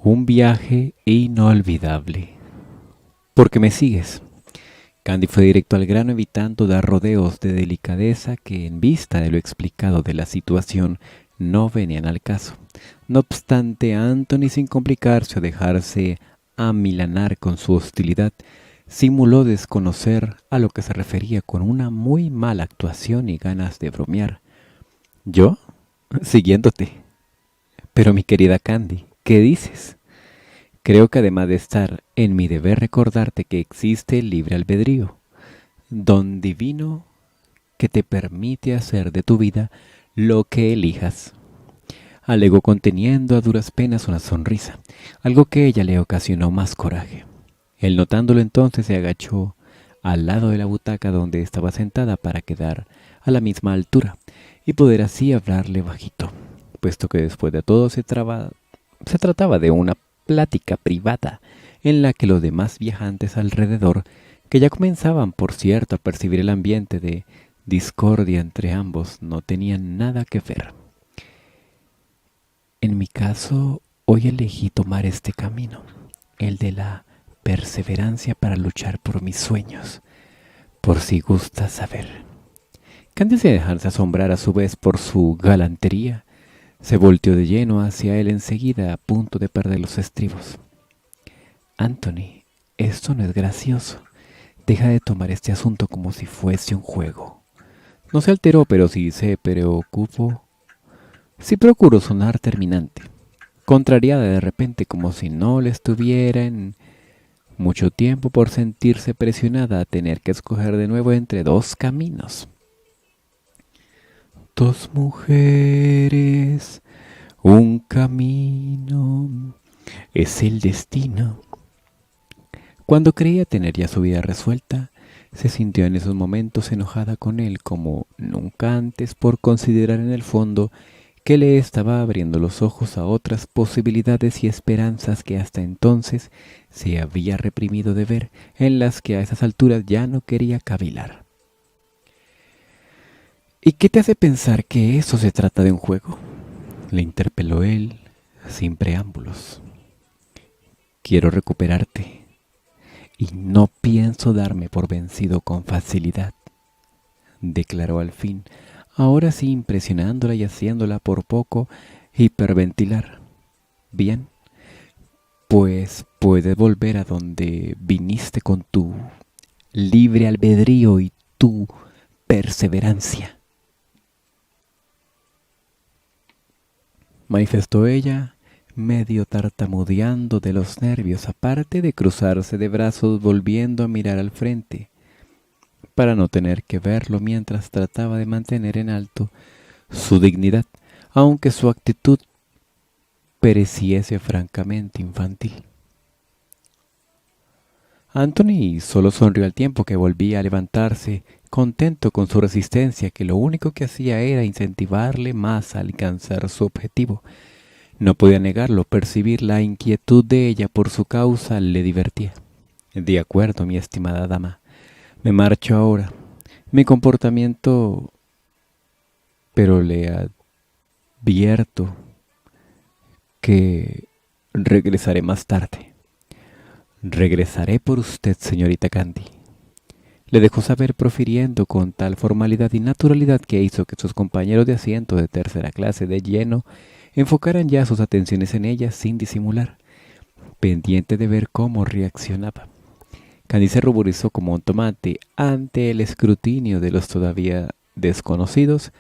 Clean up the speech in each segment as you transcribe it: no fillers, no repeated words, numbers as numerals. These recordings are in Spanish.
Un viaje inolvidable. ¿Por qué me sigues? Candy fue directo al grano, evitando dar rodeos de delicadeza que, en vista de lo explicado de la situación, no venían al caso. No obstante, Anthony, sin complicarse o dejarse amilanar con su hostilidad, simuló desconocer a lo que se refería con una muy mala actuación y ganas de bromear. ¿Yo? Siguiéndote. Pero mi querida Candy, ¿qué dices? Creo que además de estar en mi deber recordarte que existe el libre albedrío, don divino que te permite hacer de tu vida lo que elijas. Alegó conteniendo a duras penas una sonrisa, algo que ella le ocasionó más coraje. Él, notándolo entonces, se agachó al lado de la butaca donde estaba sentada para quedar a la misma altura y poder así hablarle bajito, puesto que después de todo se trataba de una plática privada en la que los demás viajantes alrededor, que ya comenzaban, por cierto, a percibir el ambiente de discordia entre ambos, no tenían nada que ver. En mi caso, hoy elegí tomar este camino, el de la perseverancia para luchar por mis sueños, por si gustas saber. Antes de dejarse asombrar a su vez por su galantería, se volteó de lleno hacia él enseguida, a punto de perder los estribos. Anthony, esto no es gracioso. Deja de tomar este asunto como si fuese un juego. No se alteró, pero sí se preocupó. Sí procuró sonar terminante, contrariada de repente, como si no le estuviera en mucho tiempo por sentirse presionada a tener que escoger de nuevo entre dos caminos. Dos mujeres, un camino, es el destino. Cuando creía tener ya su vida resuelta, se sintió en esos momentos enojada con él como nunca antes, por considerar en el fondo que le estaba abriendo los ojos a otras posibilidades y esperanzas que hasta entonces se había reprimido de ver, en las que a esas alturas ya no quería cavilar. ¿Y qué te hace pensar que eso se trata de un juego?, le interpeló él, sin preámbulos. Quiero recuperarte, y no pienso darme por vencido con facilidad, declaró al fin, ahora sí impresionándola y haciéndola por poco hiperventilar. Bien, pues puedes volver a donde viniste con tu libre albedrío y tu perseverancia, manifestó ella, medio tartamudeando de los nervios, aparte de cruzarse de brazos volviendo a mirar al frente, para no tener que verlo mientras trataba de mantener en alto su dignidad, aunque su actitud pareciese francamente infantil. Anthony solo sonrió al tiempo que volvía a levantarse, contento con su resistencia, que lo único que hacía era incentivarle más a alcanzar su objetivo. No podía negarlo, percibir la inquietud de ella por su causa le divertía. De acuerdo, mi estimada dama, me marcho ahora. Mi comportamiento... pero le advierto que regresaré más tarde. Regresaré por usted, señorita Candy, le dejó saber, profiriendo con tal formalidad y naturalidad que hizo que sus compañeros de asiento de tercera clase de lleno enfocaran ya sus atenciones en ella sin disimular, pendiente de ver cómo reaccionaba. Candy se ruborizó como un tomate ante el escrutinio de los todavía desconocidos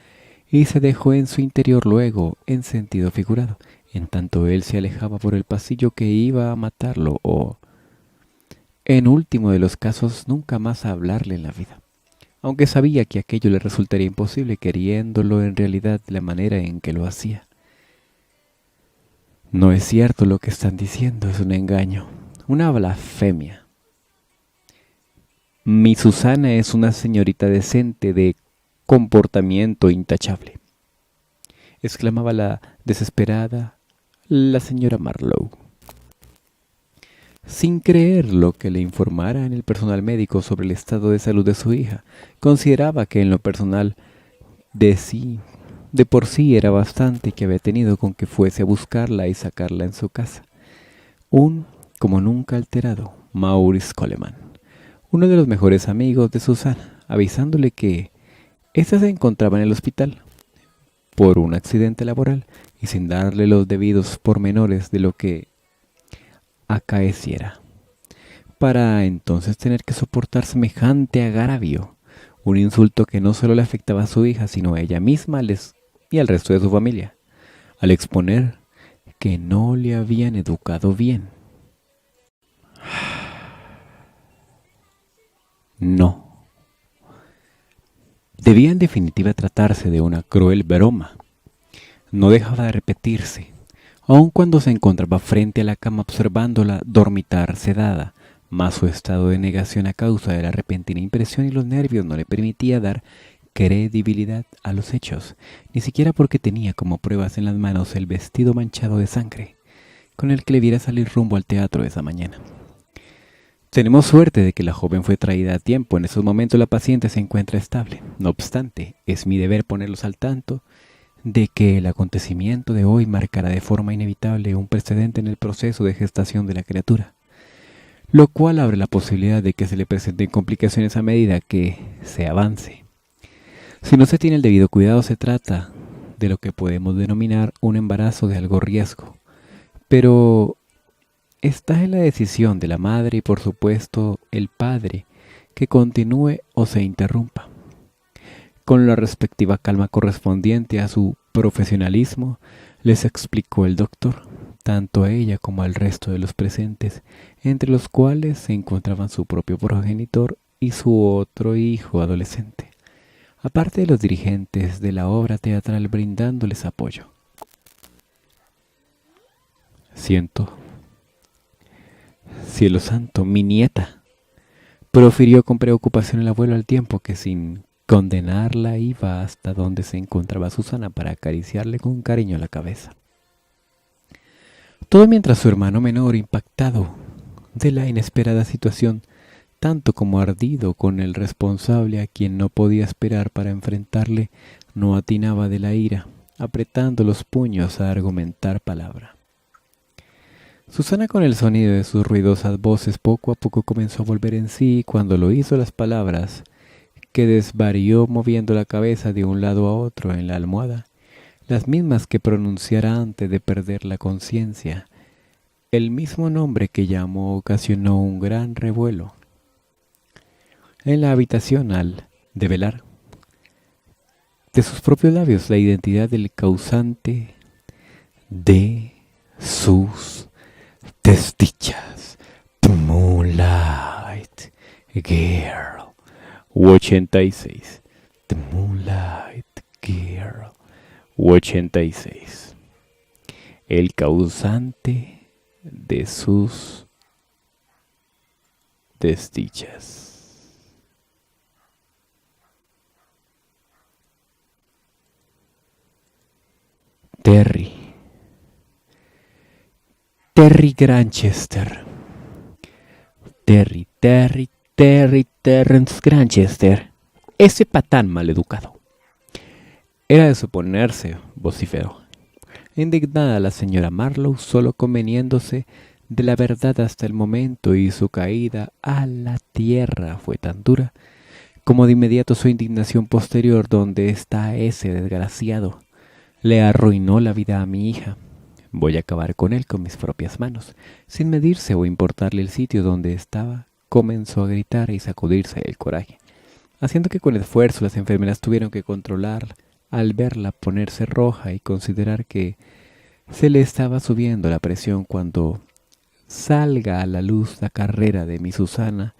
y se dejó en su interior luego en sentido figurado, en tanto él se alejaba por el pasillo, que iba a matarlo o, en último de los casos, nunca más a hablarle en la vida, aunque sabía que aquello le resultaría imposible, queriéndolo en realidad de la manera en que lo hacía. No es cierto lo que están diciendo, es un engaño, una blasfemia. Mi Susana es una señorita decente, de comportamiento intachable, exclamaba la desesperada la señora Marlowe, sin creer lo que le informara en el personal médico sobre el estado de salud de su hija. Consideraba que en lo personal de por sí era bastante que había tenido con que fuese a buscarla y sacarla en su casa. un como nunca alterado Maurice Coleman, uno de los mejores amigos de Susana, avisándole que ésta se encontraba en el hospital por un accidente laboral y sin darle los debidos pormenores de lo que acaeciera, para entonces tener que soportar semejante agravio, un insulto que no solo le afectaba a su hija, sino a ella misma y al resto de su familia, al exponer que no le habían educado bien. No. Debía en definitiva tratarse de una cruel broma. No dejaba de repetirse, aun cuando se encontraba frente a la cama observándola dormitar sedada, mas su estado de negación a causa de la repentina impresión y los nervios no le permitía dar credibilidad a los hechos, ni siquiera porque tenía como pruebas en las manos el vestido manchado de sangre, con el que le viera salir rumbo al teatro esa mañana. Tenemos suerte de que la joven fue traída a tiempo. En esos momentos la paciente se encuentra estable. No obstante, es mi deber ponerlos al tanto de que el acontecimiento de hoy marcará de forma inevitable un precedente en el proceso de gestación de la criatura, lo cual abre la posibilidad de que se le presenten complicaciones a medida que se avance. Si no se tiene el debido cuidado, se trata de lo que podemos denominar un embarazo de algo riesgo, pero está en la decisión de la madre y por supuesto el padre que continúe o se interrumpa. Con la respectiva calma correspondiente a su profesionalismo, les explicó el doctor, tanto a ella como al resto de los presentes, entre los cuales se encontraban su propio progenitor y su otro hijo adolescente, aparte de los dirigentes de la obra teatral brindándoles apoyo. Cielo santo, mi nieta, profirió con preocupación el abuelo al tiempo que sin condenarla iba hasta donde se encontraba Susana para acariciarle con cariño la cabeza. Todo mientras su hermano menor, impactado de la inesperada situación, tanto como ardido con el responsable a quien no podía esperar para enfrentarle, no atinaba de la ira, apretando los puños a argumentar palabra. Susana, con el sonido de sus ruidosas voces, poco a poco comenzó a volver en sí, y cuando lo hizo, las palabras que desvarió moviendo la cabeza de un lado a otro en la almohada, las mismas que pronunciara antes de perder la conciencia, el mismo nombre que llamó ocasionó un gran revuelo en la habitación al develar de sus propios labios la identidad del causante de sus desdichas. The Moonlight Girl 86. The Moonlight Girl 86. El causante de sus desdichas. Terry Granchester. Terrence Granchester. Ese patán maleducado. Era de suponerse, vociferó. Indignada la señora Marlowe, solo conveniéndose de la verdad hasta el momento, y su caída a la tierra fue tan dura como de inmediato su indignación posterior. ¿Dónde está ese desgraciado? Le arruinó la vida a mi hija. Voy a acabar con él con mis propias manos. Sin medirse o importarle el sitio donde estaba, comenzó a gritar y sacudirse el coraje, haciendo que con esfuerzo las enfermeras tuvieron que controlar al verla ponerse roja y considerar que se le estaba subiendo la presión. Cuando salga a la luz la carrera de mi Susana,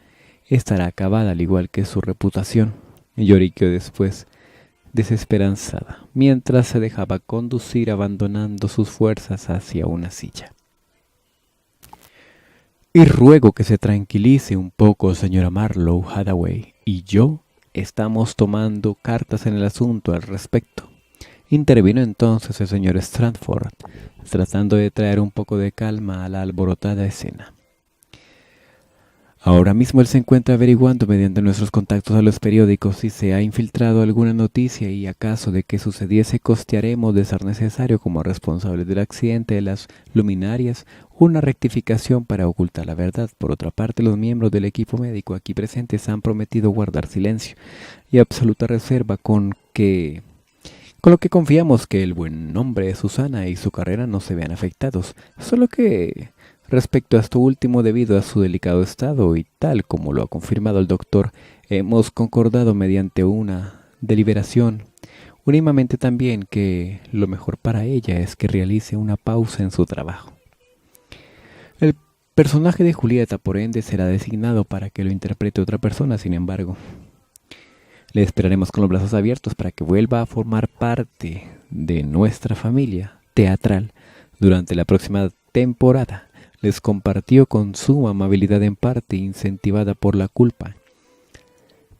estará acabada al igual que su reputación. Lloriqueó después, desesperanzada, mientras se dejaba conducir abandonando sus fuerzas hacia una silla. Y ruego que se tranquilice un poco, señora Marlowe. Hathaway y yo estamos tomando cartas en el asunto al respecto. Intervino entonces el señor Stratford, tratando de traer un poco de calma a la alborotada escena. Ahora mismo él se encuentra averiguando mediante nuestros contactos a los periódicos si se ha infiltrado alguna noticia y acaso de que sucediese costearemos de ser necesario como responsables del accidente de las luminarias una rectificación para ocultar la verdad. Por otra parte, los miembros del equipo médico aquí presentes han prometido guardar silencio y absoluta reserva con lo que confiamos que el buen nombre de Susana y su carrera no se vean afectados, solo que respecto a esto último, debido a su delicado estado y tal como lo ha confirmado el doctor, hemos concordado mediante una deliberación unánimemente también que lo mejor para ella es que realice una pausa en su trabajo. El personaje de Julieta, por ende, será designado para que lo interprete otra persona, sin embargo. Le esperaremos con los brazos abiertos para que vuelva a formar parte de nuestra familia teatral durante la próxima temporada. Les compartió con suma amabilidad en parte incentivada por la culpa.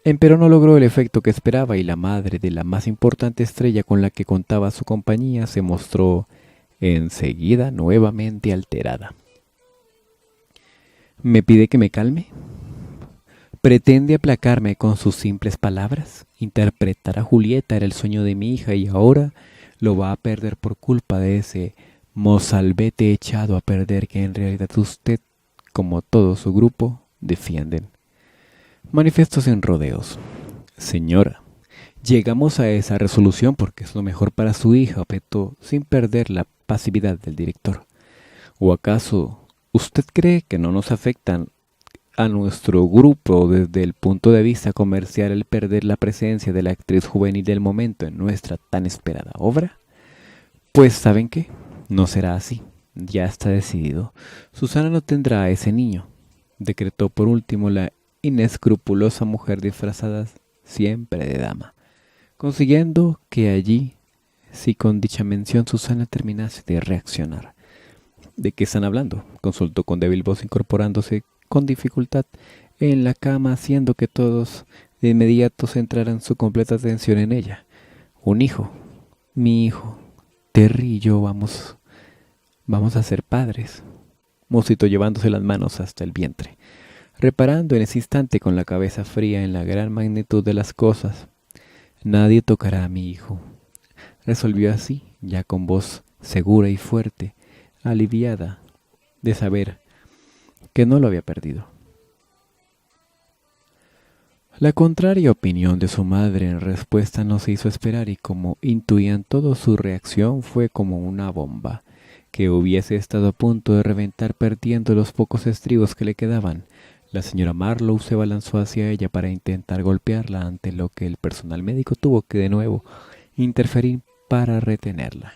Empero no logró el efecto que esperaba y la madre de la más importante estrella con la que contaba su compañía se mostró enseguida nuevamente alterada. ¿Me pide que me calme? ¿Pretende aplacarme con sus simples palabras? Interpretar a Julieta era el sueño de mi hija y ahora lo va a perder por culpa de ese mozalbete echado a perder que en realidad usted, como todo su grupo, defienden. Manifiesto sin rodeos. Señora, llegamos a esa resolución porque es lo mejor para su hija, objetó sin perder la pasividad del director. ¿O acaso usted cree que no nos afectan a nuestro grupo desde el punto de vista comercial el perder la presencia de la actriz juvenil del momento en nuestra tan esperada obra? Pues ¿saben qué? No será así. Ya está decidido. Susana no tendrá a ese niño, decretó por último la inescrupulosa mujer disfrazada siempre de dama, consiguiendo que allí, si con dicha mención Susana terminase de reaccionar. ¿De qué están hablando?, consultó con débil voz, incorporándose con dificultad en la cama, haciendo que todos de inmediato centraran su completa atención en ella. Un hijo, mi hijo, Terry y yo vamos a ser padres, musitó llevándose las manos hasta el vientre, reparando en ese instante con la cabeza fría en la gran magnitud de las cosas. Nadie tocará a mi hijo, resolvió así, ya con voz segura y fuerte, aliviada de saber que no lo había perdido. La contraria opinión de su madre en respuesta no se hizo esperar y como intuían todos, su reacción fue como una bomba que hubiese estado a punto de reventar perdiendo los pocos estribos que le quedaban. La señora Marlowe se abalanzó hacia ella para intentar golpearla, ante lo que el personal médico tuvo que de nuevo interferir para retenerla.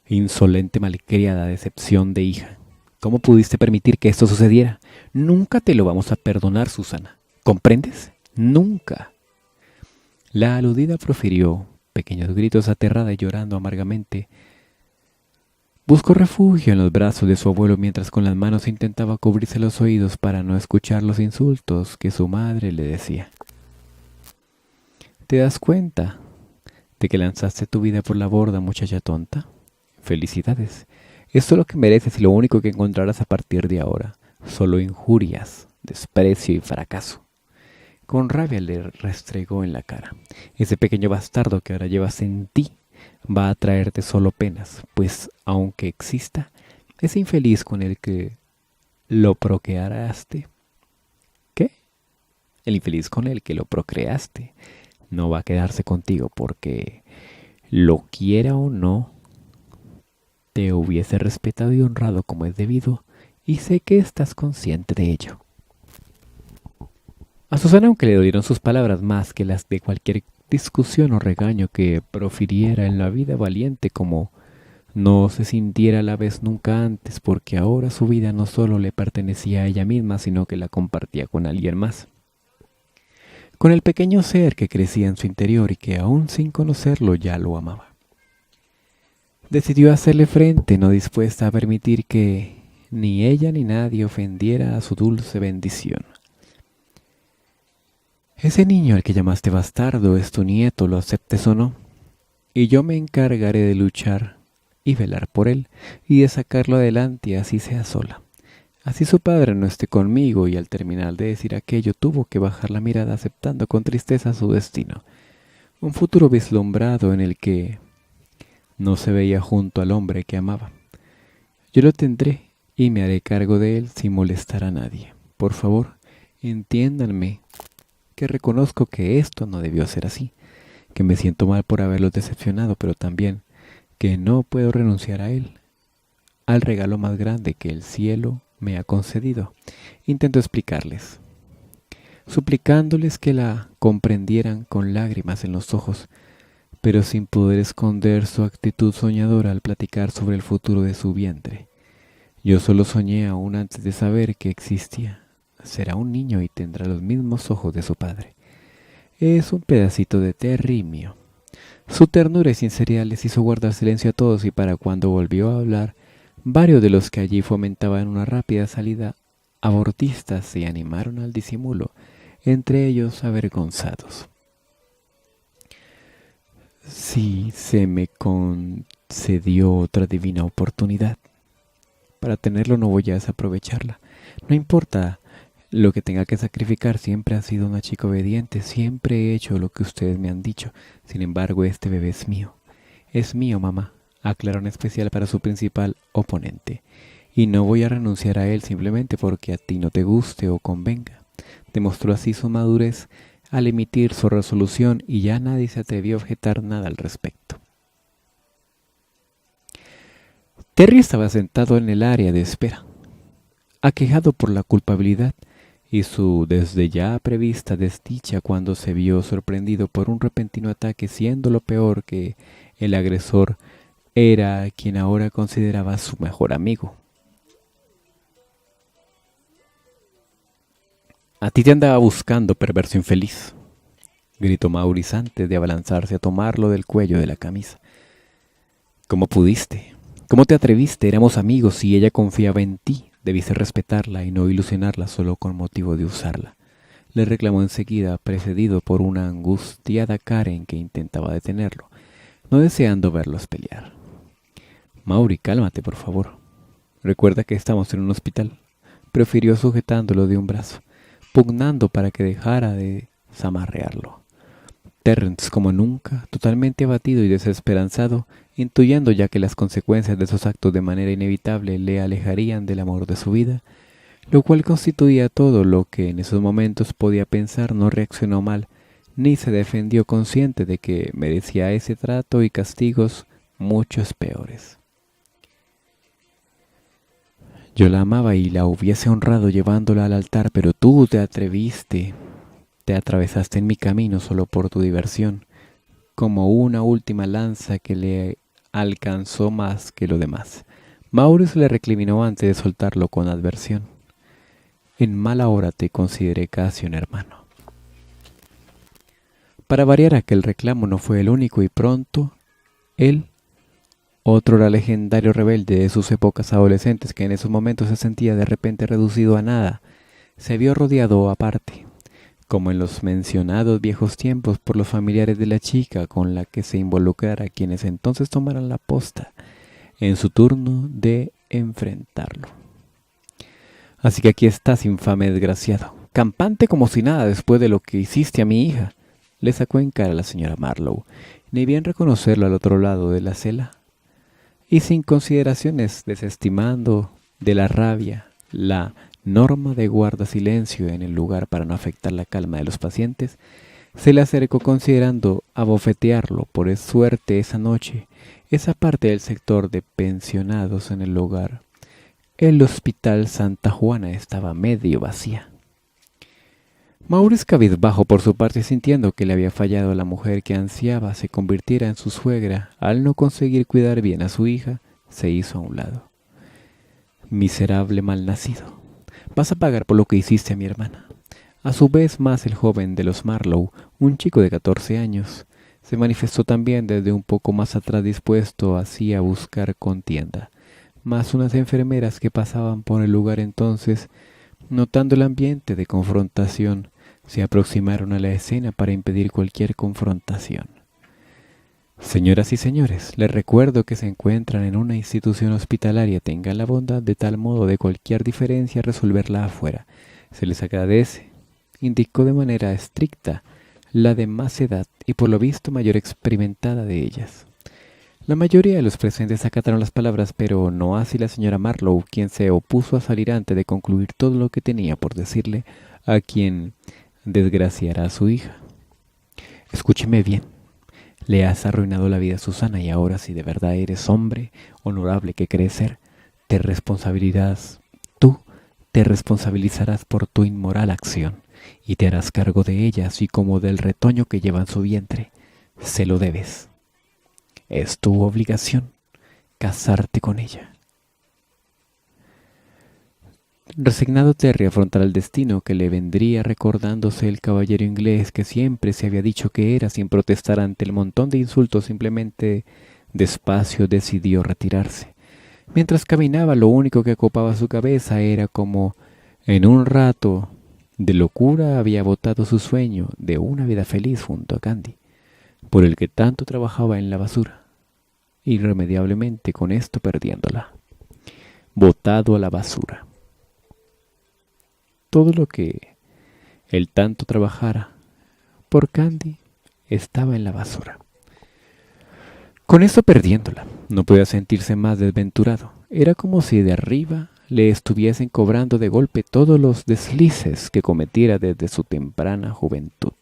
Insolente, malcriada, decepción de hija. ¿Cómo pudiste permitir que esto sucediera? Nunca te lo vamos a perdonar, Susana. ¿Comprendes? Nunca. La aludida profirió pequeños gritos aterrada y llorando amargamente. Buscó refugio en los brazos de su abuelo mientras con las manos intentaba cubrirse los oídos para no escuchar los insultos que su madre le decía. ¿Te das cuenta de que lanzaste tu vida por la borda, muchacha tonta? Felicidades. Esto es lo que mereces y lo único que encontrarás a partir de ahora. Solo injurias, desprecio y fracaso. Con rabia le restregó en la cara. Ese pequeño bastardo que ahora llevas en ti va a traerte solo penas, pues aunque exista, ese infeliz con el que lo procreaste. ¿Qué? El infeliz con el que lo procreaste no va a quedarse contigo porque, lo quiera o no, te hubiese respetado y honrado como es debido, y sé que estás consciente de ello. A Susana, aunque le dolieron sus palabras más que las de cualquier discusión o regaño que profiriera en la vida valiente, como no se sintiera a la vez nunca antes, porque ahora su vida no solo le pertenecía a ella misma, sino que la compartía con alguien más. Con el pequeño ser que crecía en su interior y que aún sin conocerlo ya lo amaba. Decidió hacerle frente, no dispuesta a permitir que ni ella ni nadie ofendiera a su dulce bendición. Ese niño al que llamaste bastardo es tu nieto, lo aceptes o no, y yo me encargaré de luchar y velar por él, y de sacarlo adelante así sea sola. Así su padre no esté conmigo, y al terminar de decir aquello tuvo que bajar la mirada aceptando con tristeza su destino, un futuro vislumbrado en el que no se veía junto al hombre que amaba. Yo lo tendré y me haré cargo de él sin molestar a nadie. Por favor, entiéndanme que reconozco que esto no debió ser así, que me siento mal por haberlos decepcionado, pero también que no puedo renunciar a él, al regalo más grande que el cielo me ha concedido. Intento explicarles, suplicándoles que la comprendieran con lágrimas en los ojos, pero sin poder esconder su actitud soñadora al platicar sobre el futuro de su vientre. Yo solo soñé aún antes de saber que existía. Será un niño y tendrá los mismos ojos de su padre. Es un pedacito de terrimio. Su ternura y sinceridad les hizo guardar silencio a todos, y para cuando volvió a hablar, varios de los que allí fomentaban una rápida salida abortista se animaron al disimulo, entre ellos avergonzados. Si se me concedió otra divina oportunidad, para tenerlo no voy a desaprovecharla. No importa lo que tenga que sacrificar, siempre ha sido una chica obediente, siempre he hecho lo que ustedes me han dicho. Sin embargo, este bebé es mío. Es mío, mamá, aclaró en especial para su principal oponente. Y no voy a renunciar a él simplemente porque a ti no te guste o convenga. Demostró así su madurez al emitir su resolución, y ya nadie se atrevió a objetar nada al respecto. Terry estaba sentado en el área de espera, aquejado por la culpabilidad y su desde ya prevista desdicha cuando se vio sorprendido por un repentino ataque, siendo lo peor que el agresor era quien ahora consideraba su mejor amigo. «A ti te andaba buscando, perverso infeliz», gritó Maurice antes de abalanzarse a tomarlo del cuello de la camisa. «¿Cómo pudiste? ¿Cómo te atreviste? Éramos amigos y ella confiaba en ti. Debiste respetarla y no ilusionarla solo con motivo de usarla», le reclamó enseguida, precedido por una angustiada Karen que intentaba detenerlo, no deseando verlos pelear. «Mauri, cálmate, por favor. Recuerda que estamos en un hospital», profirió sujetándolo de un brazo, pugnando para que dejara de zamarrearlo. Terrence, como nunca, totalmente abatido y desesperanzado, intuyendo ya que las consecuencias de esos actos de manera inevitable le alejarían del amor de su vida, lo cual constituía todo lo que en esos momentos podía pensar, no reaccionó mal, ni se defendió, consciente de que merecía ese trato y castigos muchos peores. «Yo la amaba y la hubiese honrado llevándola al altar, pero tú te atreviste, te atravesaste en mi camino solo por tu diversión, como una última lanza que le alcanzó más que lo demás». Maurice le recriminó antes de soltarlo con adversión. «En mala hora te consideré casi un hermano». Para variar, aquel reclamo no fue el único, y pronto él, otro era legendario rebelde de sus épocas adolescentes, que en esos momentos se sentía de repente reducido a nada, se vio rodeado aparte, como en los mencionados viejos tiempos, por los familiares de la chica con la que se involucrara, quienes entonces tomaran la posta en su turno de enfrentarlo. «Así que aquí estás, infame desgraciado, campante como si nada después de lo que hiciste a mi hija», le sacó en cara la señora Marlowe, ni bien reconocerlo al otro lado de la cela, y sin consideraciones, desestimando de la rabia la norma de guarda silencio en el lugar para no afectar la calma de los pacientes, se le acercó considerando abofetearlo. Por suerte esa noche, esa parte del sector de pensionados en el lugar, el Hospital Santa Juana, estaba medio vacía. Maurice, cabizbajo por su parte, sintiendo que le había fallado a la mujer que ansiaba se convirtiera en su suegra al no conseguir cuidar bien a su hija, se hizo a un lado. «Miserable malnacido, vas a pagar por lo que hiciste a mi hermana». A su vez, más el joven de los Marlowe, un chico de 14 años, se manifestó también desde un poco más atrás, dispuesto así a buscar contienda. Mas unas enfermeras que pasaban por el lugar entonces, notando el ambiente de confrontación, se aproximaron a la escena para impedir cualquier confrontación. Señoras y señores, les recuerdo que se encuentran en una institución hospitalaria. Tengan la bondad de tal modo de cualquier diferencia resolverla afuera. Se les agradece, indicó de manera estricta la de más edad y por lo visto mayor experimentada de ellas. La mayoría de los presentes acataron las palabras, pero no así la señora Marlowe, quien se opuso a salir antes de concluir todo lo que tenía por decirle a quien desgraciara a su hija. Escúcheme bien. Le has arruinado la vida a Susana y ahora si de verdad eres hombre honorable que crees ser, tú te responsabilizarás por tu inmoral acción y te harás cargo de ella así como del retoño que lleva en su vientre. Se lo debes. Es tu obligación casarte con ella. Resignado Terry afrontará el destino que le vendría recordándose el caballero inglés que siempre se había dicho que era sin protestar ante el montón de insultos, simplemente despacio decidió retirarse. Mientras caminaba lo único que ocupaba su cabeza era como en un rato de locura había botado su sueño de una vida feliz junto a Candy, por el que tanto trabajaba en la basura, irremediablemente con esto perdiéndola. Botado a la basura. Todo lo que él tanto trabajara por Candy estaba en la basura. Con esto perdiéndola, no podía sentirse más desventurado. Era como si de arriba le estuviesen cobrando de golpe todos los deslices que cometiera desde su temprana juventud.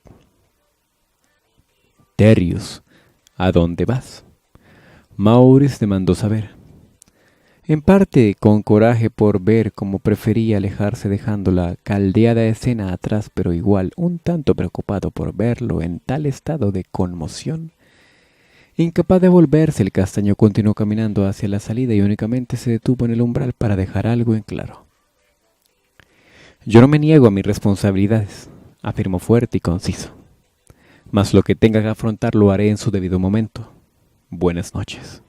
Terrius, ¿a dónde vas? Maurice demandó saber. En parte con coraje por ver cómo prefería alejarse dejando la caldeada escena atrás, pero igual un tanto preocupado por verlo en tal estado de conmoción. Incapaz de volverse, el castaño continuó caminando hacia la salida y únicamente se detuvo en el umbral para dejar algo en claro. Yo no me niego a mis responsabilidades, afirmó fuerte y conciso. Mas lo que tenga que afrontar lo haré en su debido momento. Buenas noches.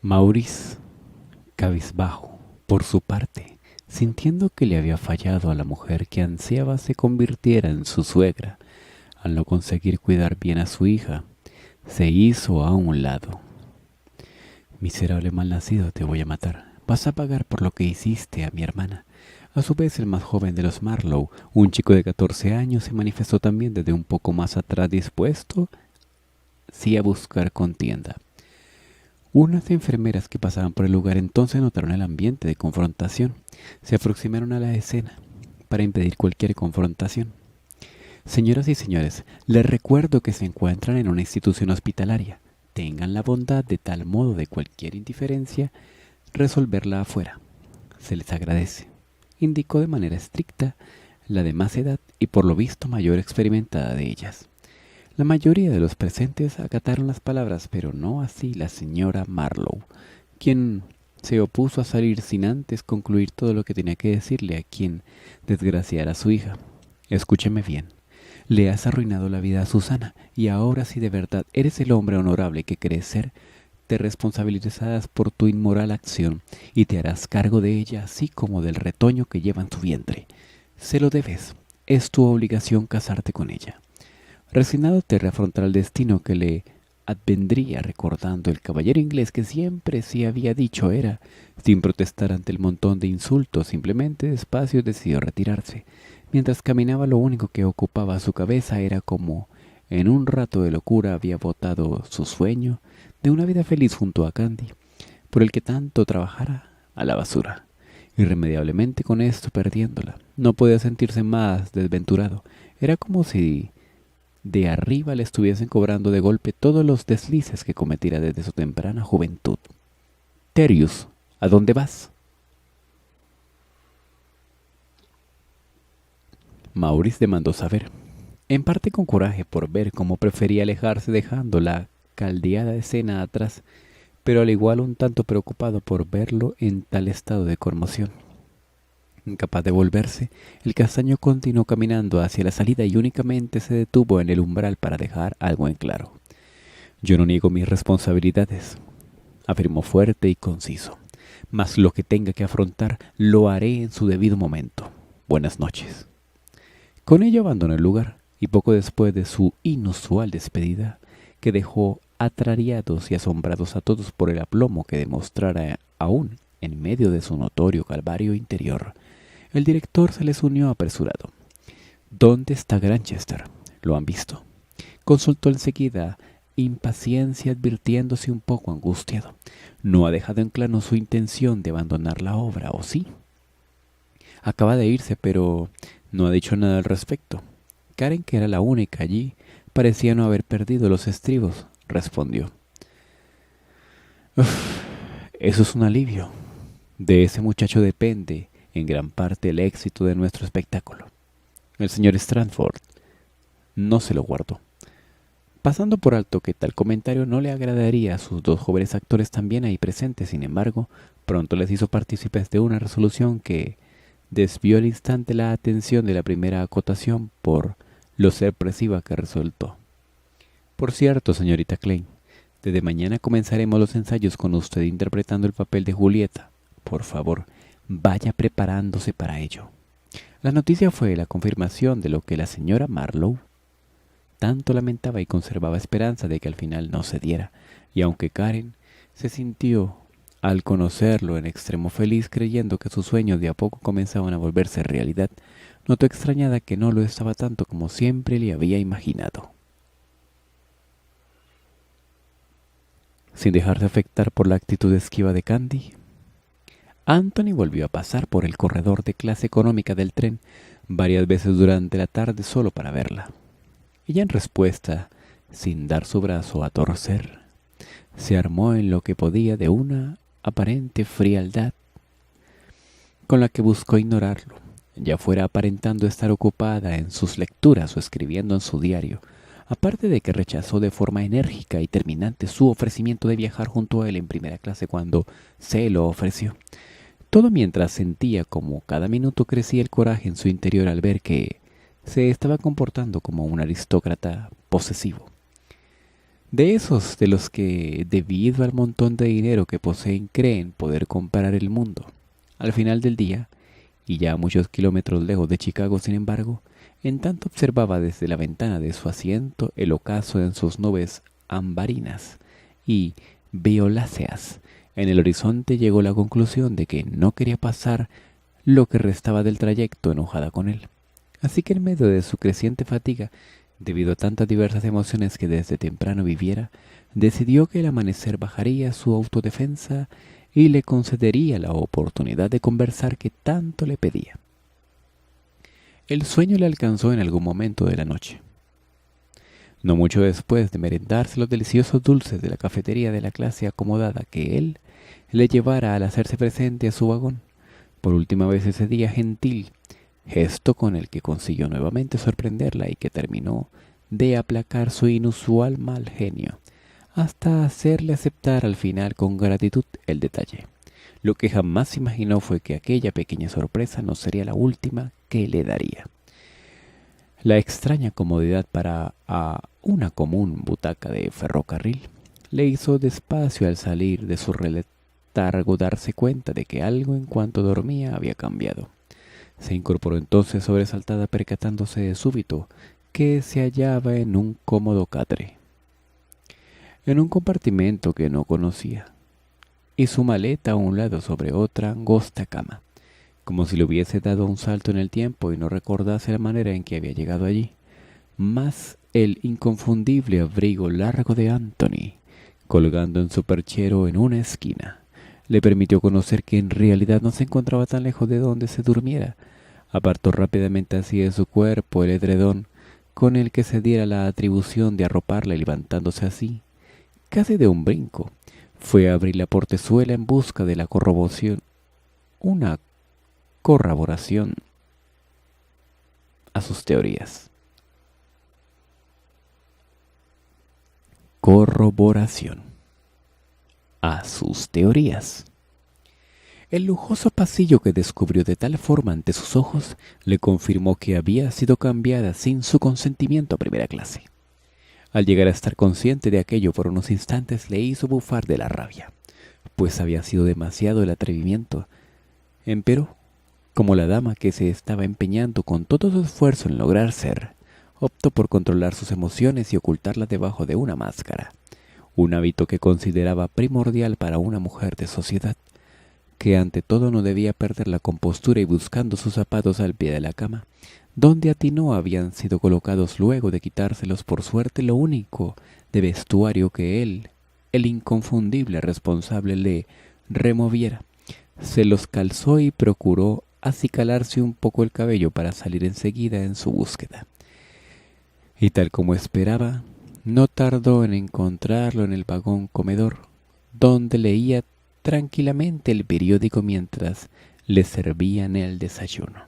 Maurice, cabizbajo, por su parte, sintiendo que le había fallado a la mujer que ansiaba se convirtiera en su suegra, al no conseguir cuidar bien a su hija, se hizo a un lado. Miserable malnacido, te voy a matar. Vas a pagar por lo que hiciste a mi hermana. A su vez, el más joven de los Marlowe, un chico de 14 años, se manifestó también desde un poco más atrás, dispuesto sí a buscar contienda. Unas enfermeras que pasaban por el lugar entonces notaron el ambiente de confrontación. Se aproximaron a la escena para impedir cualquier confrontación. Señoras y señores, les recuerdo que se encuentran en una institución hospitalaria. Tengan la bondad de tal modo de cualquier indiferencia resolverla afuera. Se les agradece, indicó de manera estricta la de más edad y por lo visto mayor experimentada de ellas. La mayoría de los presentes acataron las palabras, pero no así la señora Marlowe, quien se opuso a salir sin antes concluir todo lo que tenía que decirle a quien desgraciara a su hija. Escúcheme bien. Le has arruinado la vida a Susana, y ahora si de verdad eres el hombre honorable que crees ser, te responsabilizarás por tu inmoral acción y te harás cargo de ella así como del retoño que lleva en tu vientre. Se lo debes. Es tu obligación casarte con ella. Resignado te reafrontará el destino que le advendría recordando el caballero inglés que siempre se había dicho era, sin protestar ante el montón de insultos, simplemente despacio decidió retirarse. Mientras caminaba lo único que ocupaba su cabeza era como en un rato de locura había botado su sueño de una vida feliz junto a Candy, por el que tanto trabajara, a la basura. Irremediablemente con esto perdiéndola. No podía sentirse más desventurado. Era como si de arriba le estuviesen cobrando de golpe todos los deslices que cometiera desde su temprana juventud. Terrius, ¿a dónde vas? Maurice demandó saber, en parte con coraje por ver cómo prefería alejarse dejando la caldeada escena atrás, pero al igual un tanto preocupado por verlo en tal estado de conmoción. Incapaz de volverse, el castaño continuó caminando hacia la salida y únicamente se detuvo en el umbral para dejar algo en claro. Yo no niego mis responsabilidades, afirmó fuerte y conciso, mas lo que tenga que afrontar lo haré en su debido momento. Buenas noches. Con ello abandonó el lugar y poco después de su inusual despedida, que dejó atrariados y asombrados a todos por el aplomo que demostrara aún en medio de su notorio calvario interior. El director se les unió apresurado. —¿Dónde está Grantchester? ¿Lo han visto? Consultó enseguida, impaciencia advirtiéndose un poco angustiado. ¿No ha dejado en claro su intención de abandonar la obra, o sí? Acaba de irse, pero no ha dicho nada al respecto. Karen, que era la única allí, parecía no haber perdido los estribos, respondió. Eso es un alivio. De ese muchacho depende, en gran parte, el éxito de nuestro espectáculo. El señor Stratford no se lo guardó, pasando por alto que tal comentario no le agradaría a sus dos jóvenes actores también ahí presentes. Sin embargo, pronto les hizo partícipes de una resolución que desvió al instante la atención de la primera acotación por lo sorpresiva que resultó. Por cierto, señorita Klein, desde mañana comenzaremos los ensayos con usted interpretando el papel de Julieta. Por favor, vaya preparándose para ello. La noticia fue la confirmación de lo que la señora Marlowe tanto lamentaba y conservaba esperanza de que al final no se diera, y aunque Karen se sintió al conocerlo en extremo feliz, creyendo que sus sueños de a poco comenzaban a volverse realidad, notó extrañada que no lo estaba tanto como siempre le había imaginado. Sin dejarse afectar por la actitud esquiva de Candy, Anthony volvió a pasar por el corredor de clase económica del tren varias veces durante la tarde solo para verla. Ella, en respuesta, sin dar su brazo a torcer, se armó en lo que podía de una aparente frialdad con la que buscó ignorarlo, ya fuera aparentando estar ocupada en sus lecturas o escribiendo en su diario, aparte de que rechazó de forma enérgica y terminante su ofrecimiento de viajar junto a él en primera clase cuando se lo ofreció. Todo mientras sentía como cada minuto crecía el coraje en su interior al ver que se estaba comportando como un aristócrata posesivo. De esos de los que, debido al montón de dinero que poseen, creen poder comprar el mundo. Al final del día, y ya a muchos kilómetros lejos de Chicago, sin embargo, en tanto observaba desde la ventana de su asiento el ocaso en sus nubes ambarinas y violáceas, en el horizonte, llegó a la conclusión de que no quería pasar lo que restaba del trayecto enojada con él. Así que en medio de su creciente fatiga, debido a tantas diversas emociones que desde temprano viviera, decidió que el amanecer bajaría su autodefensa y le concedería la oportunidad de conversar que tanto le pedía. El sueño le alcanzó en algún momento de la noche. No mucho después de merendarse los deliciosos dulces de la cafetería de la clase acomodada que él le llevara al hacerse presente a su vagón, por última vez ese día gentil, gesto con el que consiguió nuevamente sorprenderla y que terminó de aplacar su inusual mal genio, hasta hacerle aceptar al final con gratitud el detalle. Lo que jamás imaginó fue que aquella pequeña sorpresa no sería la última que le daría. La extraña comodidad para una común butaca de ferrocarril le hizo despacio al salir de su letargo darse cuenta de que algo en cuanto dormía había cambiado. Se incorporó entonces sobresaltada, percatándose de súbito que se hallaba en un cómodo catre, en un compartimento que no conocía, y su maleta a un lado sobre otra angosta cama, como si le hubiese dado un salto en el tiempo y no recordase la manera en que había llegado allí. Mas el inconfundible abrigo largo de Anthony, colgando en su perchero en una esquina, le permitió conocer que en realidad no se encontraba tan lejos de donde se durmiera. Apartó rápidamente así de su cuerpo el edredón con el que se diera la atribución de arroparla, y levantándose así, casi de un brinco, fue a abrir la portezuela en busca de la una corroboración a sus teorías. Corroboración a sus teorías. El lujoso pasillo que descubrió de tal forma ante sus ojos le confirmó que había sido cambiada sin su consentimiento a primera clase. Al llegar a estar consciente de aquello por unos instantes, le hizo bufar de la rabia, pues había sido demasiado el atrevimiento. Empero, como la dama que se estaba empeñando con todo su esfuerzo en lograr ser, optó por controlar sus emociones y ocultarlas debajo de una máscara. un hábito que consideraba primordial para una mujer de sociedad, que ante todo no debía perder la compostura, y buscando sus zapatos al pie de la cama, donde atinó habían sido colocados luego de quitárselos por suerte lo único de vestuario que él, el inconfundible responsable, le removiera. Se los calzó y procuró acicalarse un poco el cabello para salir enseguida en su búsqueda. Y tal como esperaba, no tardó en encontrarlo en el vagón comedor, donde leía tranquilamente el periódico mientras le servían el desayuno.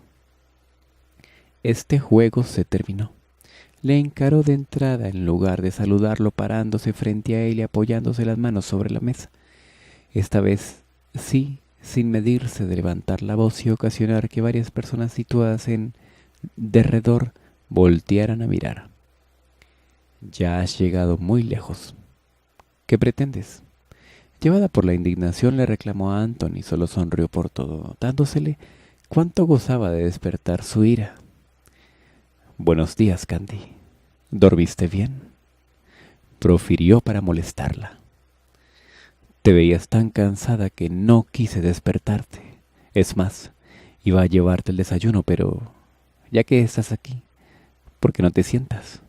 Este juego se terminó. Le encaró de entrada en lugar de saludarlo, parándose frente a él y apoyándose las manos sobre la mesa. Esta vez sí, sin medirse de levantar la voz y ocasionar que varias personas situadas en derredor voltearan a mirar. «Ya has llegado muy lejos. ¿Qué pretendes?». Llevada por la indignación, le reclamó a Anthony. Solo sonrió por todo, dándosele cuánto gozaba de despertar su ira. «Buenos días, Candy. ¿Dormiste bien?», profirió para molestarla. «Te veías tan cansada que no quise despertarte. Es más, iba a llevarte el desayuno, pero ya que estás aquí, ¿por qué no te sientas?».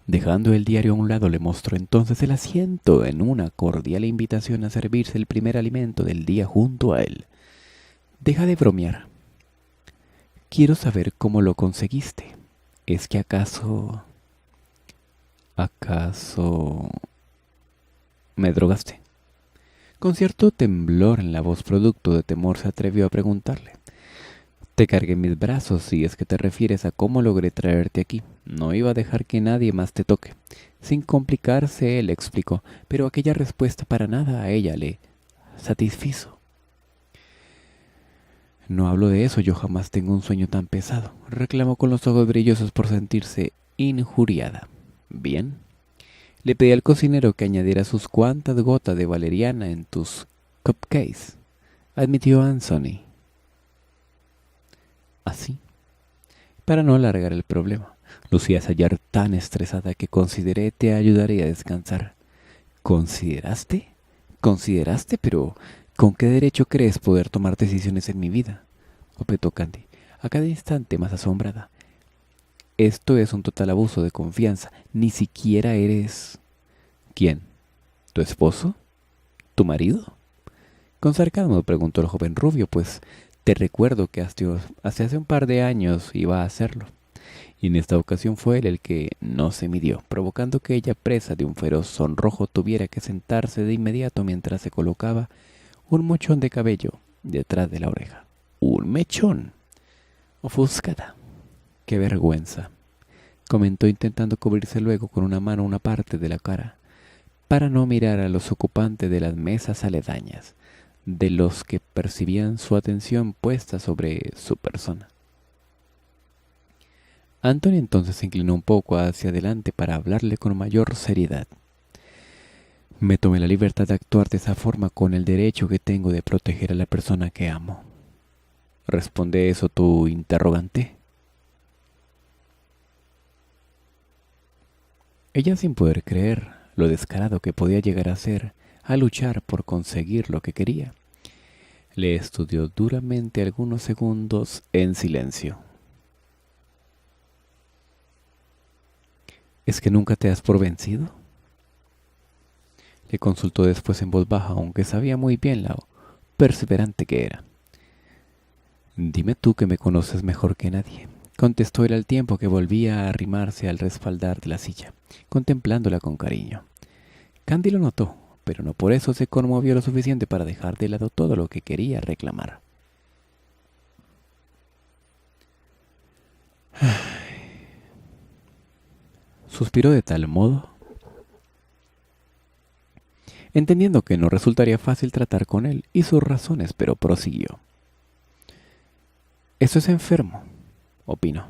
Dejando el diario a un lado, le mostró entonces el asiento en una cordial invitación a servirse el primer alimento del día junto a él. «Deja de bromear. Quiero saber cómo lo conseguiste. ¿Es que acaso me drogaste?». Con cierto temblor en la voz producto de temor se atrevió a preguntarle. «Te cargué en mis brazos, si es que te refieres a cómo logré traerte aquí. No iba a dejar que nadie más te toque». Sin complicarse, él explicó, pero aquella respuesta para nada a ella le satisfizo. «No hablo de eso, yo jamás tengo un sueño tan pesado», reclamó con los ojos brillosos por sentirse injuriada. «Bien, le pedí al cocinero que añadiera sus cuantas gotas de valeriana en tus cupcakes», admitió Anthony. Así, para no alargar el problema, lucías ayer tan estresada que consideré te ayudaría a descansar. ¿Consideraste? Pero ¿con qué derecho crees poder tomar decisiones en mi vida?, objetó Candy, a cada instante más asombrada. «Esto es un total abuso de confianza. Ni siquiera eres...». «¿Quién? ¿Tu esposo? ¿Tu marido?». Con sarcasmo preguntó el joven rubio, «pues te recuerdo que hace un par de años iba a hacerlo». Y en esta ocasión fue él el que no se midió, provocando que ella, presa de un feroz sonrojo, tuviera que sentarse de inmediato mientras se colocaba un mochón de cabello detrás de la oreja. «¿Un mechón?». «Ofuscada». «Qué vergüenza», comentó intentando cubrirse luego con una mano una parte de la cara, para no mirar a los ocupantes de las mesas aledañas, de los que percibían su atención puesta sobre su persona. Anthony entonces se inclinó un poco hacia adelante para hablarle con mayor seriedad. «Me tomé la libertad de actuar de esa forma con el derecho que tengo de proteger a la persona que amo. ¿Responde eso tu interrogante?». Ella, sin poder creer lo descarado que podía llegar a ser a luchar por conseguir lo que quería, le estudió duramente algunos segundos en silencio. «¿Es que nunca te das por vencido?», le consultó después en voz baja, aunque sabía muy bien lo perseverante que era. «Dime tú, que me conoces mejor que nadie», contestó él al tiempo que volvía a arrimarse al respaldar de la silla, contemplándola con cariño. Candy lo notó, pero no por eso se conmovió lo suficiente para dejar de lado todo lo que quería reclamar. Suspiró de tal modo, entendiendo que no resultaría fácil tratar con él y sus razones, pero prosiguió. «Eso es enfermo», opinó.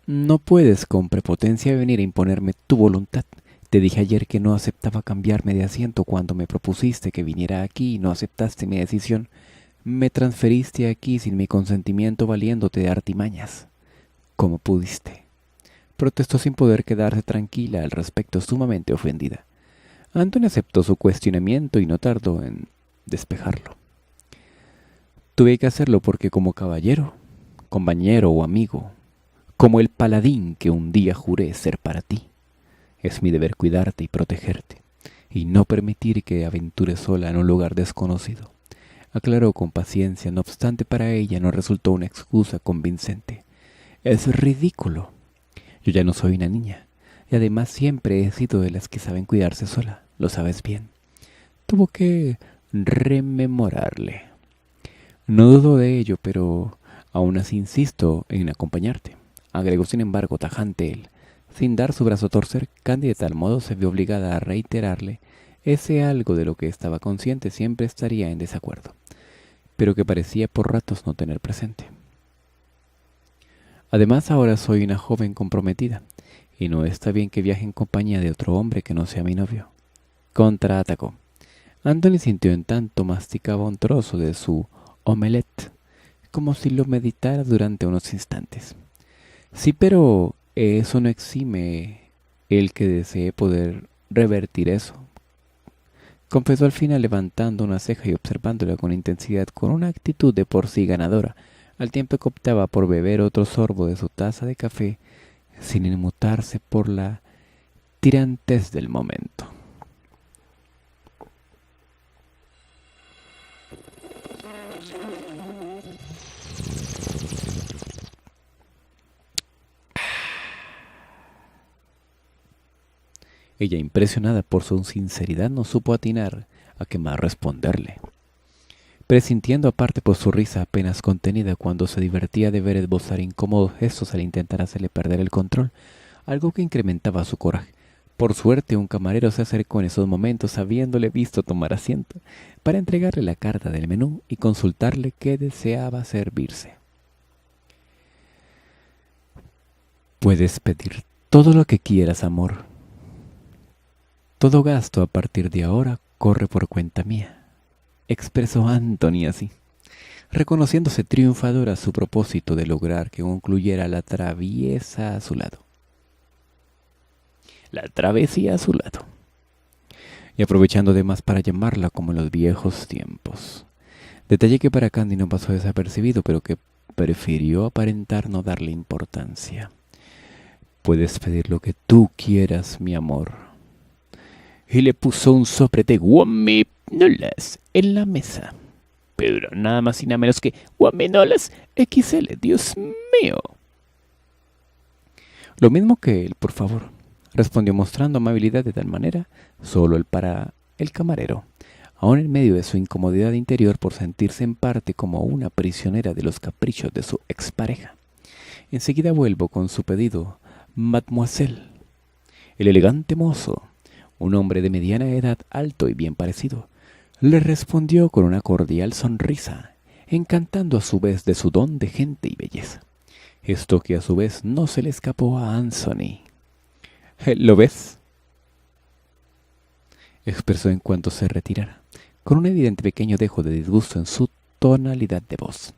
«No puedes con prepotencia venir a imponerme tu voluntad. Te dije ayer que no aceptaba cambiarme de asiento cuando me propusiste que viniera aquí y no aceptaste mi decisión. Me transferiste aquí sin mi consentimiento, valiéndote de artimañas. ¿Cómo pudiste? protestó sin poder quedarse tranquila al respecto, sumamente ofendida. Anthony aceptó su cuestionamiento y no tardó en despejarlo. Tuve que hacerlo porque como caballero, compañero o amigo, como el paladín que un día juré ser para ti, es mi deber cuidarte y protegerte, y no permitir que aventures sola en un lugar desconocido. Aclaró con paciencia, no obstante para ella no resultó una excusa convincente. Es ridículo. Yo ya no soy una niña, y además siempre he sido de las que saben cuidarse sola, lo sabes bien. Tuvo que rememorarle. No dudo de ello, pero aún así insisto en acompañarte, agregó sin embargo tajante él. Sin dar su brazo a torcer, Candy de tal modo se vio obligada a reiterarle ese algo de lo que estaba consciente siempre estaría en desacuerdo, pero que parecía por ratos no tener presente. Además ahora soy una joven comprometida, y no está bien que viaje en compañía de otro hombre que no sea mi novio. Contraatacó. Anthony sintió en tanto masticaba un trozo de su omelette, como si lo meditara durante unos instantes. Sí, pero eso no exime el que desee poder revertir eso, confesó al final levantando una ceja y observándola con intensidad, con una actitud de por sí ganadora, al tiempo que optaba por beber otro sorbo de su taza de café, sin inmutarse por la tirantez del momento. Ella, impresionada por su sinceridad, no supo atinar a qué más responderle, presintiendo aparte por su risa apenas contenida cuando se divertía de ver esbozar incómodos gestos al intentar hacerle perder el control, algo que incrementaba su coraje. Por suerte, un camarero se acercó en esos momentos, habiéndole visto tomar asiento, para entregarle la carta del menú y consultarle qué deseaba servirse. «Puedes pedir todo lo que quieras, amor. Todo gasto a partir de ahora corre por cuenta mía», expresó Anthony así, reconociéndose triunfadora a su propósito de lograr que concluyera la traviesa a su lado. La travesía a su lado. Y aprovechando además para llamarla como en los viejos tiempos. Detalle que para Candy no pasó desapercibido, pero que prefirió aparentar no darle importancia. «Puedes pedir lo que tú quieras, mi amor». Y le puso un sobre de gominolas en la mesa. Pero nada más y nada menos que gominolas XL, Dios mío. «Lo mismo que él, por favor», respondió mostrando amabilidad de tal manera, solo para el camarero, aún en medio de su incomodidad interior por sentirse en parte como una prisionera de los caprichos de su expareja. «Enseguida vuelvo con su pedido, mademoiselle». El elegante mozo, un hombre de mediana edad, alto y bien parecido, le respondió con una cordial sonrisa, encantando a su vez de su don de gente y belleza. Esto que a su vez no se le escapó a Anthony. «¿Lo ves?», expresó en cuanto se retirara, con un evidente pequeño dejo de disgusto en su tonalidad de voz.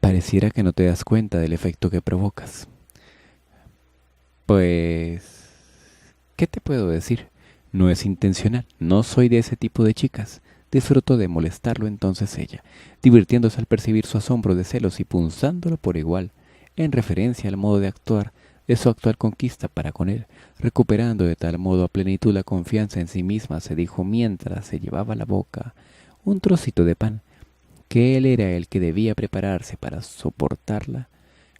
«Pareciera que no te das cuenta del efecto que provocas». «Pues, ¿qué te puedo decir? No es intencional, no soy de ese tipo de chicas». Disfrutó de molestarlo entonces ella, divirtiéndose al percibir su asombro de celos y punzándolo por igual, en referencia al modo de actuar de su actual conquista para con él, recuperando de tal modo a plenitud la confianza en sí misma, se dijo mientras se llevaba a la boca un trocito de pan, que él era el que debía prepararse para soportarla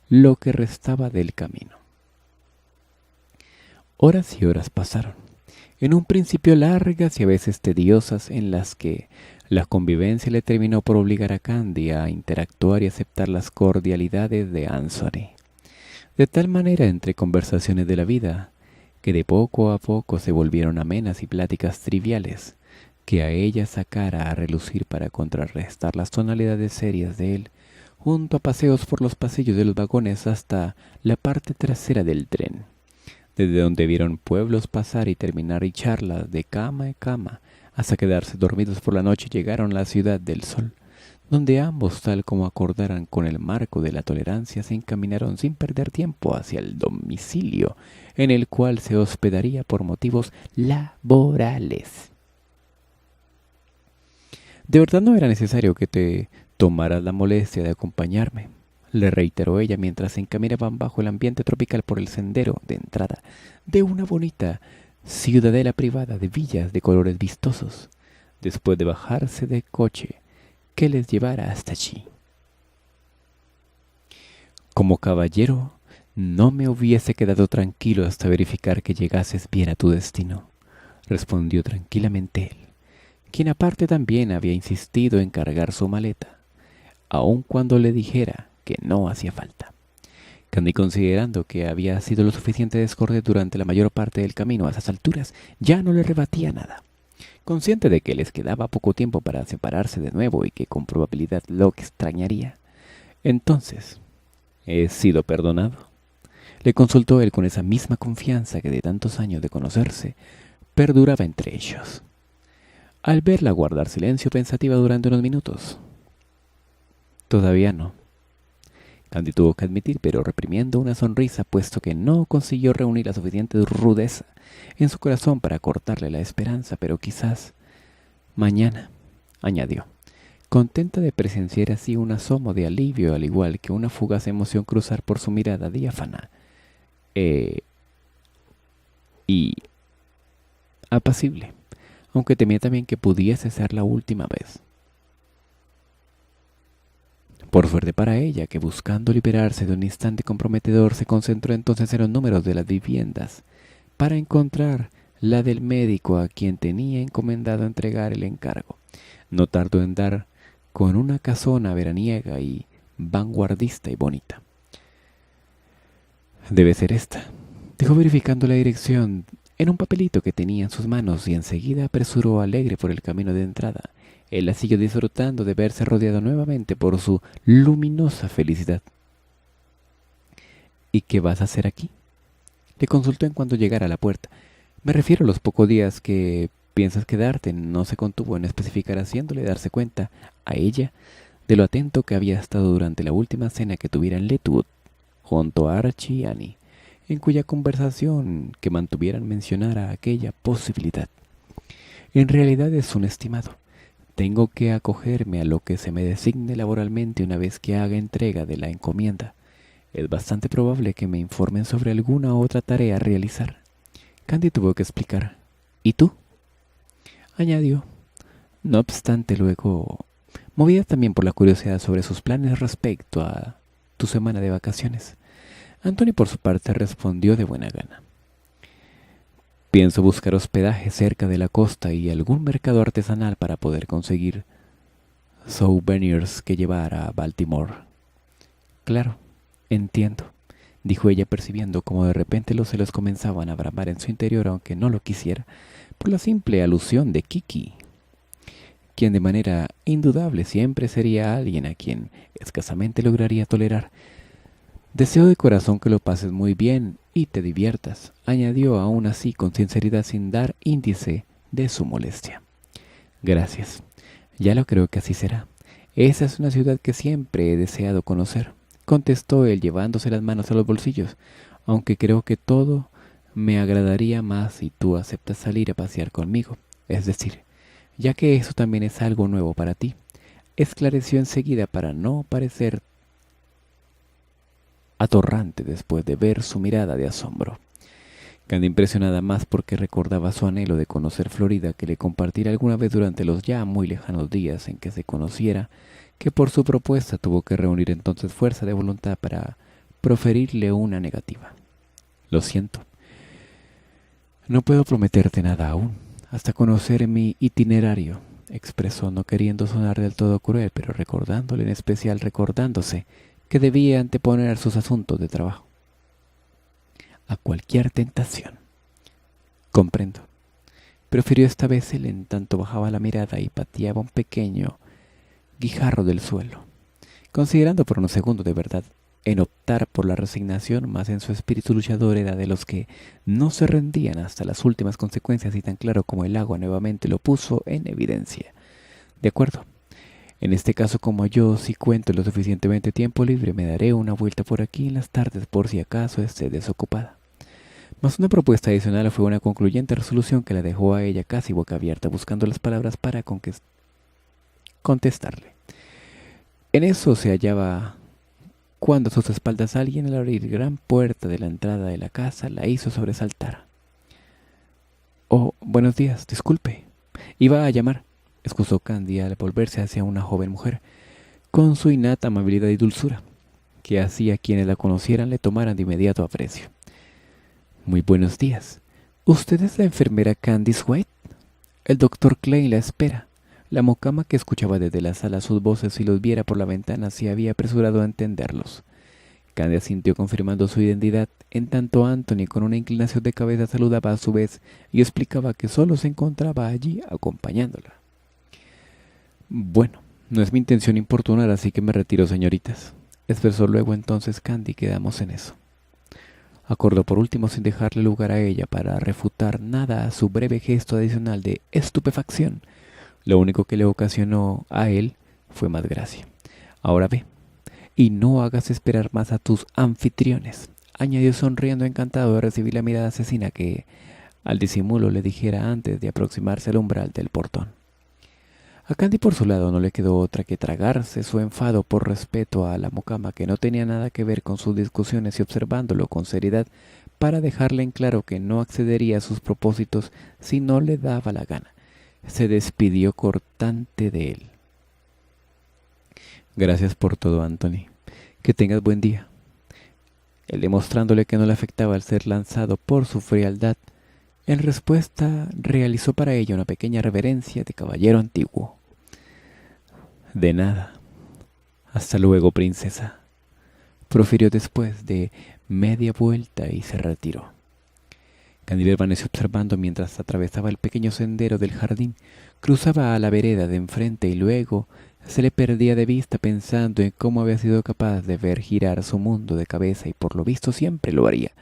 lo que restaba del camino. Horas y horas pasaron, en un principio largas y a veces tediosas, en las que la convivencia le terminó por obligar a Candy a interactuar y aceptar las cordialidades de Anthony. De tal manera, entre conversaciones de la vida, que de poco a poco se volvieron amenas y pláticas triviales, que a ella sacara a relucir para contrarrestar las tonalidades serias de él, junto a paseos por los pasillos de los vagones hasta la parte trasera del tren, desde donde vieron pueblos pasar y terminar y charlas de cama a cama, hasta quedarse dormidos por la noche llegaron a la ciudad del sol, donde ambos, tal como acordaran con el marco de la tolerancia, se encaminaron sin perder tiempo hacia el domicilio en el cual se hospedaría por motivos laborales. «De verdad no era necesario que te tomaras la molestia de acompañarme», le reiteró ella mientras se encaminaban bajo el ambiente tropical por el sendero de entrada de una bonita ciudadela privada de villas de colores vistosos, después de bajarse del coche que les llevara hasta allí. «Como caballero, no me hubiese quedado tranquilo hasta verificar que llegases bien a tu destino», respondió tranquilamente él, quien aparte también había insistido en cargar su maleta, aun cuando le dijera que no hacía falta. Candy, considerando que había sido lo suficiente descortés durante la mayor parte del camino a esas alturas, ya no le rebatía nada. Consciente de que les quedaba poco tiempo para separarse de nuevo y que con probabilidad lo extrañaría. «Entonces, ¿he sido perdonado?», le consultó él con esa misma confianza que de tantos años de conocerse perduraba entre ellos. Al verla guardar silencio pensativa durante unos minutos. «Todavía no», Candy tuvo que admitir, pero reprimiendo una sonrisa, puesto que no consiguió reunir la suficiente rudeza en su corazón para cortarle la esperanza. «Pero quizás mañana», añadió, contenta de presenciar así un asomo de alivio, al igual que una fugaz emoción cruzar por su mirada diáfana y apacible, aunque temía también que pudiese ser la última vez. Por suerte para ella, que buscando liberarse de un instante comprometedor, se concentró entonces en los números de las viviendas para encontrar la del médico a quien tenía encomendado entregar el encargo. No tardó en dar con una casona veraniega y vanguardista y bonita. «Debe ser esta», dijo verificando la dirección en un papelito que tenía en sus manos, y enseguida apresuró alegre por el camino de entrada. Él la siguió disfrutando de verse rodeado nuevamente por su luminosa felicidad. «¿Y qué vas a hacer aquí?», le consultó en cuanto llegara a la puerta. «Me refiero a los pocos días que piensas quedarte». No se contuvo en especificar, haciéndole darse cuenta a ella de lo atento que había estado durante la última cena que tuviera en Letwood, junto a Archie y Annie, en cuya conversación que mantuvieran mencionara aquella posibilidad. «En realidad es un estimado. Tengo que acogerme a lo que se me designe laboralmente una vez que haga entrega de la encomienda. Es bastante probable que me informen sobre alguna otra tarea a realizar». Candy tuvo que explicar. «¿Y tú?», añadió. No obstante, luego, movida también por la curiosidad sobre sus planes respecto a tu semana de vacaciones, Anthony por su parte respondió de buena gana. «Pienso buscar hospedaje cerca de la costa y algún mercado artesanal para poder conseguir souvenirs que llevar a Baltimore». «Claro, entiendo», dijo ella, percibiendo como de repente los celos comenzaban a bramar en su interior, aunque no lo quisiera, por la simple alusión de Kiki, quien de manera indudable siempre sería alguien a quien escasamente lograría tolerar. «Deseo de corazón que lo pases muy bien y te diviertas», añadió aún así con sinceridad, sin dar índice de su molestia. «Gracias. Ya lo creo que así será. Esa es una ciudad que siempre he deseado conocer», contestó él, llevándose las manos a los bolsillos. «Aunque creo que todo me agradaría más si tú aceptas salir a pasear conmigo. Es decir, ya que eso también es algo nuevo para ti», esclareció enseguida para no parecer atorrante después de ver su mirada de asombro. Candy, impresionada más porque recordaba su anhelo de conocer Florida, que le compartiera alguna vez durante los ya muy lejanos días en que se conociera, que por su propuesta tuvo que reunir entonces fuerza de voluntad para proferirle una negativa. «Lo siento. No puedo prometerte nada aún, hasta conocer mi itinerario», expresó, no queriendo sonar del todo cruel, pero recordándole, en especial recordándose que debía anteponer sus asuntos de trabajo a cualquier tentación. «Comprendo», prefirió esta vez él, en tanto bajaba la mirada y pateaba un pequeño guijarro del suelo, considerando por unos segundos de verdad en optar por la resignación, mas en su espíritu luchador era de los que no se rendían hasta las últimas consecuencias, y tan claro como el agua nuevamente lo puso en evidencia. «De acuerdo. En este caso, como yo si cuento lo suficientemente tiempo libre, me daré una vuelta por aquí en las tardes por si acaso esté desocupada. Mas una propuesta adicional fue una concluyente resolución que la dejó a ella casi boca abierta, buscando las palabras para contestarle. En eso se hallaba cuando a sus espaldas alguien al abrir gran puerta de la entrada de la casa la hizo sobresaltar. «Oh, buenos días, disculpe. Iba a llamar», excusó Candy al volverse hacia una joven mujer, con su innata amabilidad y dulzura, que hacía quienes la conocieran le tomaran de inmediato aprecio. «Muy buenos días. ¿Usted es la enfermera Candice White? El doctor Klein la espera». La mocama, que escuchaba desde la sala sus voces y los viera por la ventana, se había apresurado a entenderlos. Candy asintió confirmando su identidad, en tanto Anthony, con una inclinación de cabeza, saludaba a su vez y explicaba que solo se encontraba allí acompañándola. «Bueno, no es mi intención importunar, así que me retiro, señoritas», expresó luego entonces Candy. «Quedamos en eso», acordó por último, sin dejarle lugar a ella para refutar nada a su breve gesto adicional de estupefacción. Lo único que le ocasionó a él fue más gracia. «Ahora ve, y no hagas esperar más a tus anfitriones», añadió sonriendo, encantado de recibir la mirada asesina que, al disimulo, le dijera antes de aproximarse al umbral del portón. A Candy, por su lado, no le quedó otra que tragarse su enfado por respeto a la mocama, que no tenía nada que ver con sus discusiones, y observándolo con seriedad para dejarle en claro que no accedería a sus propósitos si no le daba la gana, se despidió cortante de él. «Gracias por todo, Anthony. Que tengas buen día». Él, demostrándole que no le afectaba el ser lanzado por su frialdad, en respuesta realizó para ella una pequeña reverencia de caballero antiguo. «De nada. Hasta luego, princesa», profirió después de media vuelta y se retiró. Candy permaneció observando mientras atravesaba el pequeño sendero del jardín, cruzaba a la vereda de enfrente y luego se le perdía de vista pensando en cómo había sido capaz de ver girar su mundo de cabeza, y por lo visto siempre lo haría.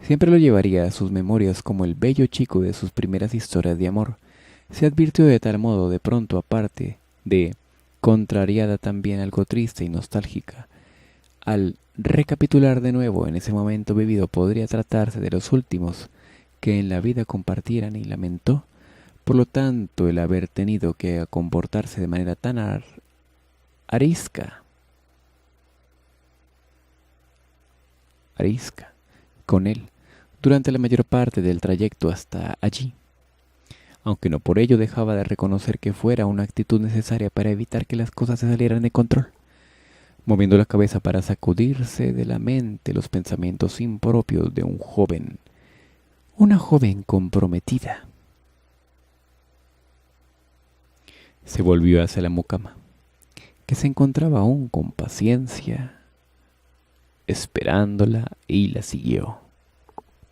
Siempre lo llevaría a sus memorias como el bello chico de sus primeras historias de amor. Se advirtió de tal modo, de pronto, aparte de contrariada, también algo triste y nostálgica. Al recapitular de nuevo en ese momento vivido, podría tratarse de los últimos que en la vida compartieran, y lamentó, por lo tanto, el haber tenido que comportarse de manera tan arisca con él durante la mayor parte del trayecto hasta allí, aunque no por ello dejaba de reconocer que fuera una actitud necesaria para evitar que las cosas se salieran de control. Moviendo la cabeza para sacudirse de la mente los pensamientos impropios de una joven comprometida, se volvió hacia la mucama, que se encontraba aún con paciencia esperándola, y la siguió.